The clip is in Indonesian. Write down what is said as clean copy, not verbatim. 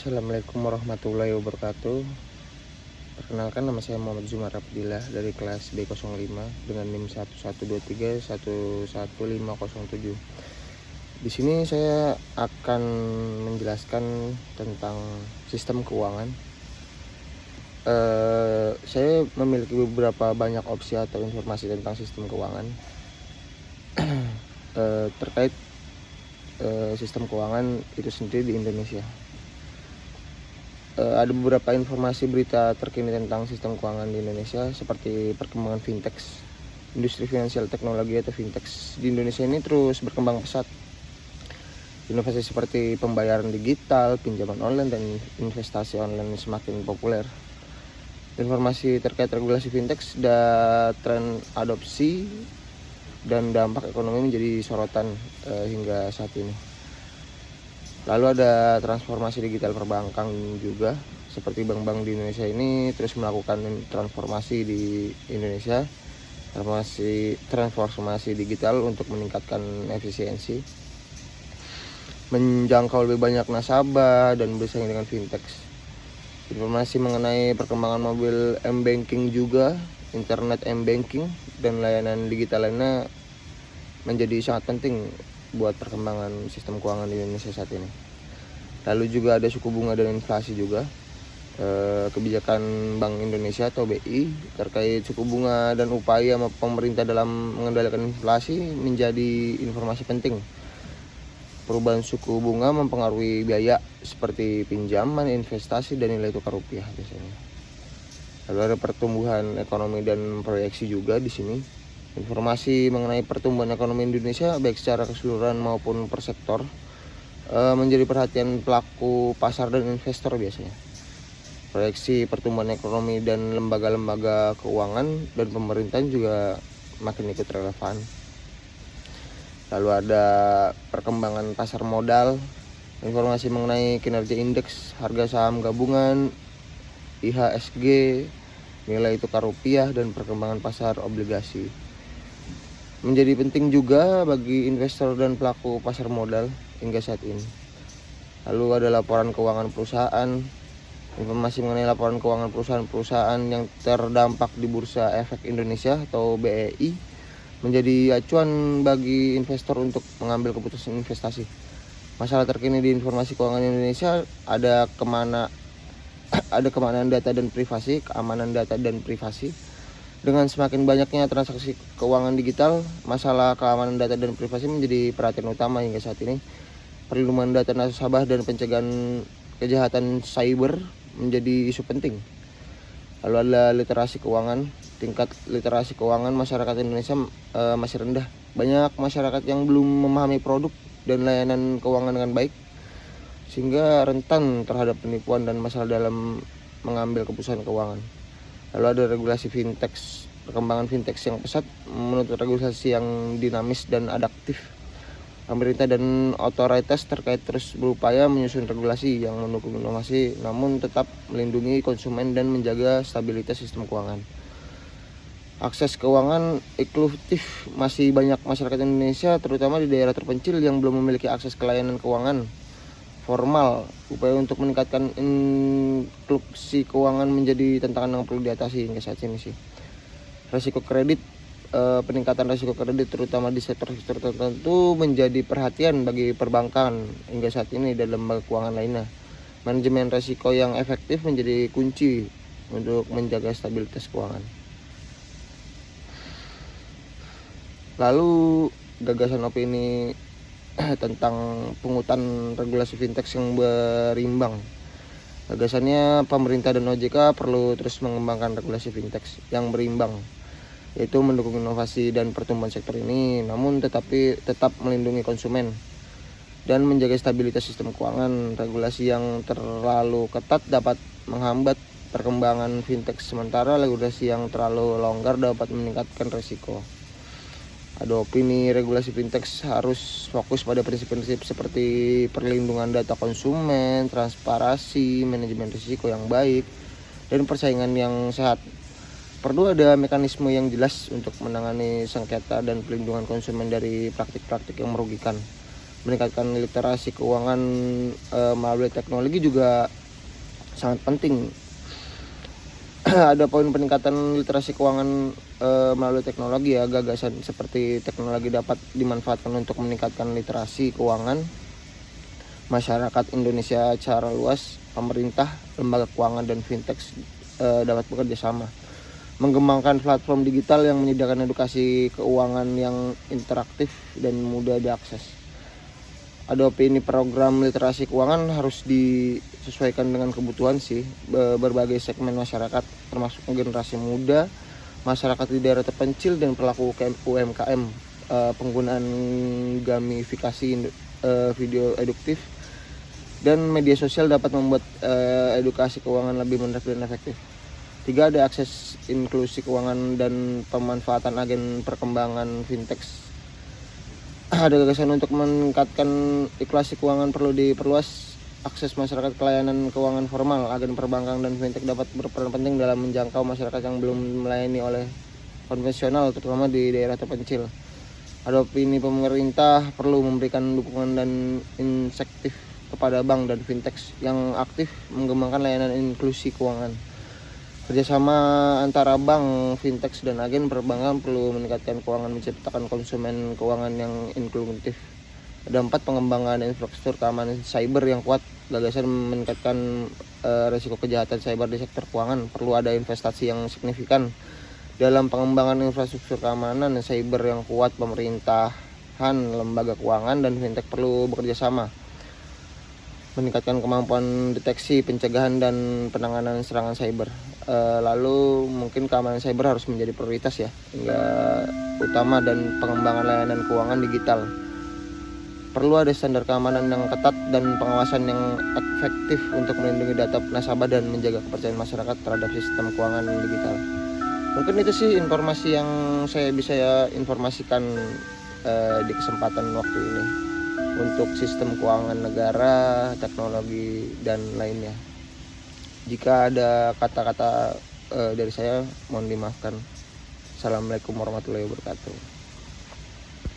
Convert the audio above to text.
Assalamualaikum warahmatullahi wabarakatuh. Perkenalkan, nama saya Muhammad Zumar Abdillah dari kelas B05 dengan NIM 1123111507. Di sini saya akan menjelaskan tentang sistem keuangan. Saya memiliki beberapa banyak opsi atau informasi tentang sistem keuangan terkait sistem keuangan itu sendiri di Indonesia. Ada beberapa informasi berita terkini tentang sistem keuangan di Indonesia seperti perkembangan fintech. Industri finansial teknologi atau fintech di Indonesia ini terus berkembang pesat. Inovasi seperti pembayaran digital, pinjaman online, dan investasi online semakin populer. Informasi terkait regulasi fintech dan tren adopsi dan dampak ekonomi menjadi sorotan hingga saat ini. Lalu ada transformasi digital perbankan juga, seperti bank-bank di Indonesia ini terus melakukan transformasi di Indonesia, transformasi digital untuk meningkatkan efisiensi, menjangkau lebih banyak nasabah dan bersaing dengan fintech. Informasi mengenai perkembangan mobil m-banking juga, internet m-banking dan layanan digital lainnya menjadi sangat penting buat perkembangan sistem keuangan di Indonesia saat ini. Lalu juga ada suku bunga dan inflasi juga. Kebijakan Bank Indonesia atau BI terkait suku bunga dan upaya pemerintah dalam mengendalikan inflasi menjadi informasi penting. Perubahan suku bunga mempengaruhi biaya seperti pinjaman, investasi, dan nilai tukar rupiah biasanya. Lalu ada pertumbuhan ekonomi dan proyeksi juga di sini. Informasi mengenai pertumbuhan ekonomi Indonesia baik secara keseluruhan maupun per sektor menjadi perhatian pelaku pasar dan investor biasanya. Proyeksi pertumbuhan ekonomi dan lembaga-lembaga keuangan dan pemerintahan juga makin ikut relevan. Lalu ada perkembangan pasar modal, informasi mengenai kinerja indeks harga saham gabungan, IHSG, nilai tukar rupiah, dan perkembangan pasar obligasi. Menjadi penting juga bagi investor dan pelaku pasar modal hingga saat ini. Lalu ada laporan keuangan perusahaan, informasi mengenai laporan keuangan perusahaan-perusahaan yang terdampak di Bursa Efek Indonesia atau BEI menjadi acuan bagi investor untuk mengambil keputusan investasi. Masalah terkini di informasi keuangan Indonesia ada keamanan data dan privasi, keamanan data dan privasi. Dengan semakin banyaknya transaksi keuangan digital, masalah keamanan data dan privasi menjadi perhatian utama hingga saat ini. Perlindungan data nasabah dan pencegahan kejahatan cyber menjadi isu penting. Lalu ada literasi keuangan. Tingkat literasi keuangan masyarakat Indonesia masih rendah. Banyak masyarakat yang belum memahami produk dan layanan keuangan dengan baik, sehingga rentan terhadap penipuan dan masalah dalam mengambil keputusan keuangan. Lalu ada regulasi fintech. Perkembangan fintech yang pesat menuntut regulasi yang dinamis dan adaptif. Pemerintah dan otoritas terkait terus berupaya menyusun regulasi yang mendukung inovasi namun tetap melindungi konsumen dan menjaga stabilitas sistem keuangan. Akses keuangan inklusif. Masih banyak masyarakat Indonesia terutama di daerah terpencil yang belum memiliki akses ke layanan keuangan formal. Upaya untuk meningkatkan inklusi keuangan menjadi tantangan yang perlu diatasi hingga saat ini sih. Risiko kredit, peningkatan risiko kredit terutama di sektor-sektor tertentu menjadi perhatian bagi perbankan hingga saat ini dan lembaga keuangan lainnya. Manajemen risiko yang efektif menjadi kunci untuk menjaga stabilitas keuangan. Lalu gagasan opini tentang pungutan regulasi fintech yang berimbang. Gagasannya pemerintah dan OJK perlu terus mengembangkan regulasi fintech yang berimbang, yaitu mendukung inovasi dan pertumbuhan sektor ini namun tetap melindungi konsumen dan menjaga stabilitas sistem keuangan. Regulasi yang terlalu ketat dapat menghambat perkembangan fintech, sementara regulasi yang terlalu longgar dapat meningkatkan risiko. Ada opini regulasi fintech harus fokus pada prinsip-prinsip seperti perlindungan data konsumen, transparansi, manajemen risiko yang baik, dan persaingan yang sehat. Perlu ada mekanisme yang jelas untuk menangani sengketa dan perlindungan konsumen dari praktik-praktik yang merugikan. Meningkatkan literasi keuangan melalui teknologi juga sangat penting. Ada poin peningkatan literasi keuangan melalui teknologi ya. Gagasan seperti teknologi dapat dimanfaatkan untuk meningkatkan literasi keuangan masyarakat Indonesia secara luas. Pemerintah, lembaga keuangan, dan fintech dapat bekerja sama mengembangkan platform digital yang menyediakan edukasi keuangan yang interaktif dan mudah diakses. Ada opini program literasi keuangan harus disesuaikan dengan kebutuhan sih berbagai segmen masyarakat, termasuk generasi muda, masyarakat di daerah terpencil, dan pelaku UMKM. Penggunaan gamifikasi video eduktif dan media sosial dapat membuat edukasi keuangan lebih menarik dan efektif. 3. Ada akses inklusi keuangan dan pemanfaatan agen perkembangan fintech. Ada gagasan untuk meningkatkan inklusi keuangan perlu diperluas. Akses masyarakat ke layanan keuangan formal, agen perbankan, dan fintech dapat berperan penting dalam menjangkau masyarakat yang belum melayani oleh konvensional, terutama di daerah terpencil. Ada opini pemerintah perlu memberikan dukungan dan insentif kepada bank dan fintech yang aktif mengembangkan layanan inklusi keuangan. Kerjasama antara bank, fintech, dan agen perbankan perlu meningkatkan keuangan, menciptakan konsumen keuangan yang inklusif. Ada 4. Pengembangan infrastruktur keamanan cyber yang kuat. Gagasan meningkatkan risiko kejahatan cyber di sektor keuangan. Perlu ada investasi yang signifikan dalam pengembangan infrastruktur keamanan cyber yang kuat. Pemerintahan, lembaga keuangan, dan fintech perlu bekerja sama meningkatkan kemampuan deteksi, pencegahan, dan penanganan serangan cyber. Lalu mungkin keamanan cyber harus menjadi prioritas ya, hingga utama, dan pengembangan layanan keuangan digital. Perlu ada standar keamanan yang ketat dan pengawasan yang efektif untuk melindungi data nasabah dan menjaga kepercayaan masyarakat terhadap sistem keuangan digital. Mungkin itu sih informasi yang saya bisa informasikan di kesempatan waktu ini untuk sistem keuangan negara, teknologi, dan lainnya. Jika ada kata-kata dari saya, mohon dimaafkan. Assalamualaikum warahmatullahi wabarakatuh.